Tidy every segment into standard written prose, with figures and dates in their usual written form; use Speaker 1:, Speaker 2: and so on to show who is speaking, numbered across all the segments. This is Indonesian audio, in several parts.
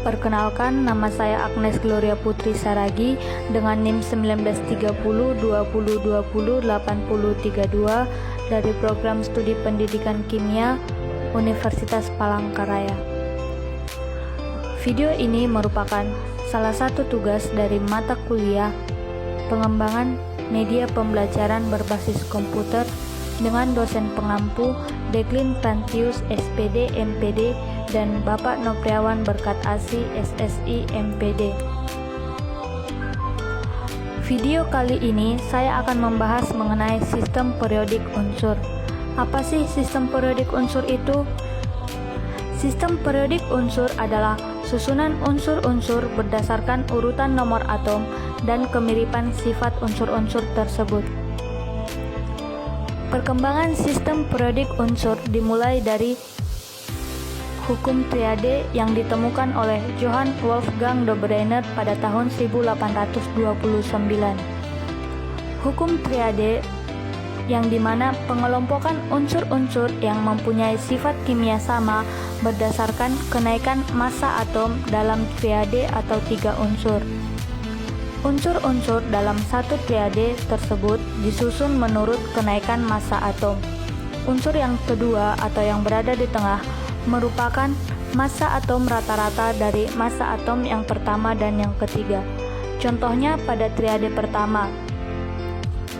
Speaker 1: Perkenalkan, nama saya Agnes Gloria Putri Saragi dengan NIM 193020208032 dari Program Studi Pendidikan Kimia Universitas Palangkaraya. Video ini merupakan salah satu tugas dari mata kuliah Pengembangan Media Pembelajaran Berbasis Komputer dengan dosen pengampu Deklin Plantius SPD MPD dan Bapak Nopriawan Berkat Asih SSI MPD. Video kali ini saya akan membahas mengenai sistem periodik unsur. Apa sih sistem periodik unsur itu? Sistem periodik unsur adalah susunan unsur-unsur berdasarkan urutan nomor atom dan kemiripan sifat unsur-unsur tersebut. Perkembangan sistem periodik unsur dimulai dari hukum triade yang ditemukan oleh Johann Wolfgang Dobereiner pada tahun 1829. Hukum triade yang dimana pengelompokan unsur-unsur yang mempunyai sifat kimia sama berdasarkan kenaikan massa atom dalam triade atau 3 unsur. Unsur-unsur dalam satu triade tersebut disusun menurut kenaikan massa atom. Unsur yang kedua atau yang berada di tengah merupakan massa atom rata-rata dari massa atom yang pertama dan yang ketiga. Contohnya pada triade pertama.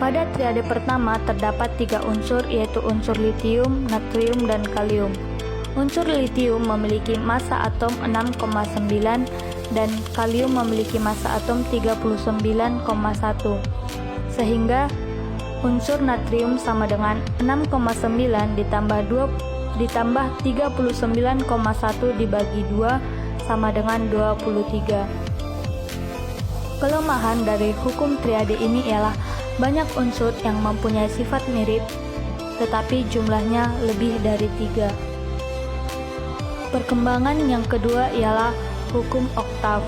Speaker 1: Pada triade pertama terdapat 3 unsur, yaitu unsur litium, natrium, dan kalium. Unsur litium memiliki massa atom 6,9 dan kalium memiliki massa atom 39,1, sehingga unsur natrium sama dengan 6,9 ditambah 39,1 dibagi 2 sama dengan 23. Kelemahan dari hukum triade ini ialah banyak unsur yang mempunyai sifat mirip tetapi jumlahnya lebih dari 3. Perkembangan yang kedua ialah hukum oktav.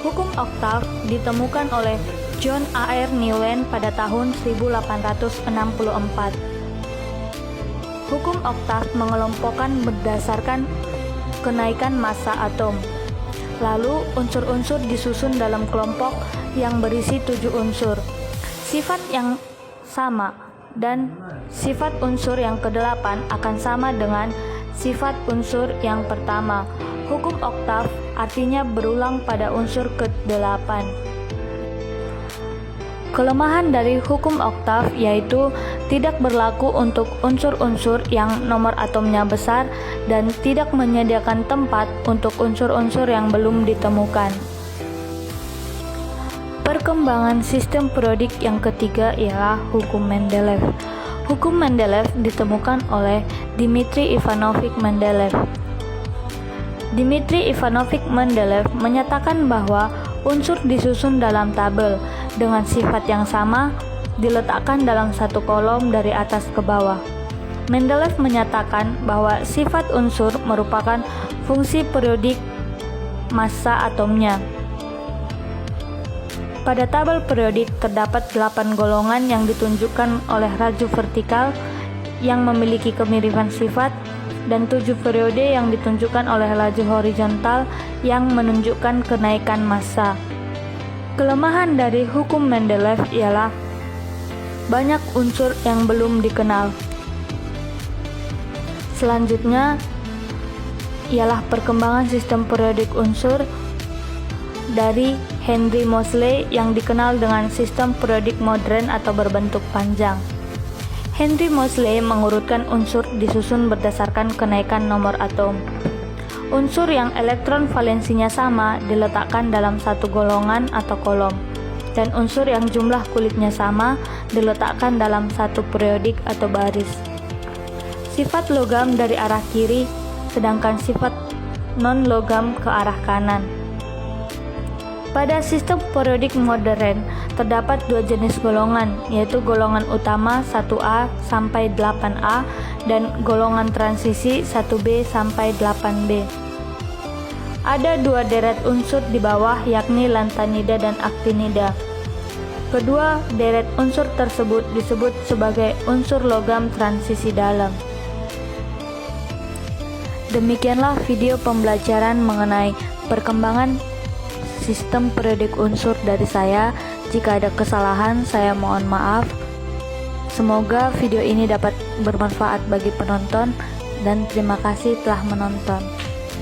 Speaker 1: Hukum oktav ditemukan oleh John A.R. Newland pada tahun 1864. Hukum oktav mengelompokkan berdasarkan kenaikan massa atom. Lalu unsur-unsur disusun dalam kelompok yang berisi 7 unsur. Sifat yang sama dan sifat unsur yang ke-8 akan sama dengan sifat unsur yang pertama. Hukum oktav artinya berulang pada unsur ke-8. Kelemahan dari hukum oktav yaitu tidak berlaku untuk unsur-unsur yang nomor atomnya besar dan tidak menyediakan tempat untuk unsur-unsur yang belum ditemukan. Perkembangan sistem periodik yang ketiga ialah hukum Mendeleev. Hukum Mendeleev ditemukan oleh Dmitri Ivanovich Mendeleev. Dmitri Ivanovich Mendeleev menyatakan bahwa unsur disusun dalam tabel dengan sifat yang sama diletakkan dalam satu kolom dari atas ke bawah. Mendeleev menyatakan bahwa sifat unsur merupakan fungsi periodik massa atomnya. Pada tabel periodik terdapat 8 golongan yang ditunjukkan oleh raju vertikal yang memiliki kemiripan sifat dan 7 periode yang ditunjukkan oleh laju horizontal yang menunjukkan kenaikan massa. Kelemahan dari hukum Mendeleev ialah banyak unsur yang belum dikenal. Selanjutnya ialah perkembangan sistem periodik unsur dari Henry Moseley yang dikenal dengan sistem periodik modern atau berbentuk panjang. Henry Moseley mengurutkan unsur disusun berdasarkan kenaikan nomor atom. Unsur yang elektron valensinya sama diletakkan dalam satu golongan atau kolom, dan unsur yang jumlah kulitnya sama diletakkan dalam satu periodik atau baris. Sifat logam dari arah kiri, sedangkan sifat non-logam ke arah kanan. Pada sistem periodik modern terdapat 2 jenis golongan, yaitu golongan utama 1A sampai 8A dan golongan transisi 1B sampai 8B. Ada 2 deret unsur di bawah, yakni lantanida dan aktinida. Kedua deret unsur tersebut disebut sebagai unsur logam transisi dalam. Demikianlah video pembelajaran mengenai perkembangan sistem periodik unsur dari saya. Jika ada kesalahan, saya mohon maaf. Semoga video ini dapat bermanfaat bagi penonton, dan terima kasih telah menonton.